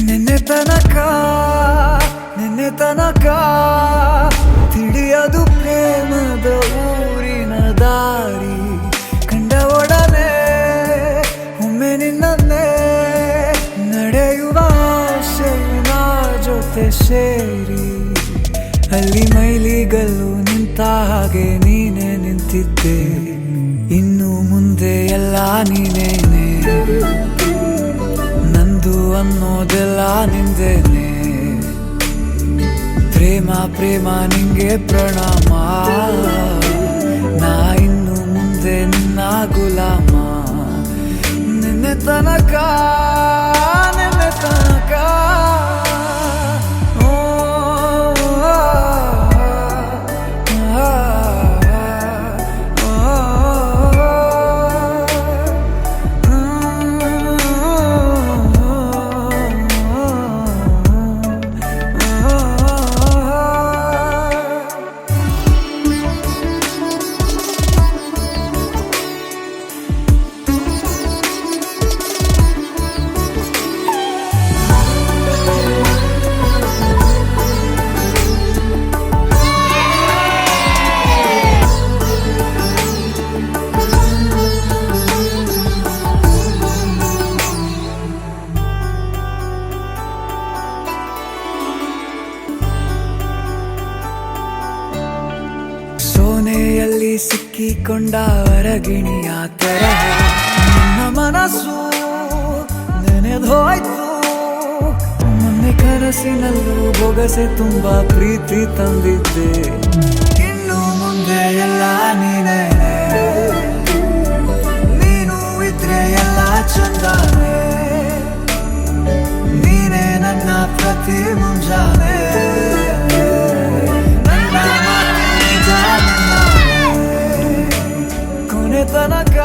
ನಿನ್ನೆ ತನಕ ನಿನ್ನೆ ತನಕ ತಿಳಿಯದು ಪ್ರೇಮದ ಊರಿನ ದಾರಿ ಕಂಡ ಒಡನೆ ಒಮ್ಮೆ ನಿನ್ನೇ ನಡೆಯುವ ಆಸೆಯ ಜೊತೆ ಸೇರಿ ಅಲ್ಲಿ ಮೈಲಿಗಲ್ಲು ನಿಂತ ಹಾಗೆ ನೀನೆ ನಿಂತಿದ್ದೆ ಇನ್ನು ಮುಂದೆ ಎಲ್ಲ ನೀನೇನೆ ನಂದು ಅನ್ನೋದೆಲ್ಲ ನಿಂದೇನೆ ಪ್ರೇಮ ಪ್ರೇಮ ನಿಂಗೆ ಪ್ರಣಾಮ ನಾ ಇನ್ನು ಮುಂದೆ ನಿನ್ನ ಗುಲಾಮ ನಿನ್ನೆ ತನಕ ನಿನ್ನೆ ತನಕ ಸೋನೆಯಲ್ಲಿ ಸಿಕ್ಕಿಕೊಂಡ ಹೊರಗಿಣಿಯ ತರಹ ನನ್ನ ಮನಸ್ಸು ನೆನೆದೋಯ್ತು ಮೊನ್ನೆ ಕನಸಿನಲ್ಲೂ ಬೊಗಸೆ ತುಂಬಾ ಪ್ರೀತಿ ತಂದಿದ್ದೆ ಇನ್ನು ಮುಂದೆ ಎಲ್ಲ ನೀನೇ ನೀನು ಇದ್ರೆ ಎಲ್ಲ ಚಂದಾನೆ ನೀನೇ ನನ್ನ ಪ್ರತಿ ಮುಂಜಾನೆ ಕೊನೆ ತನಕ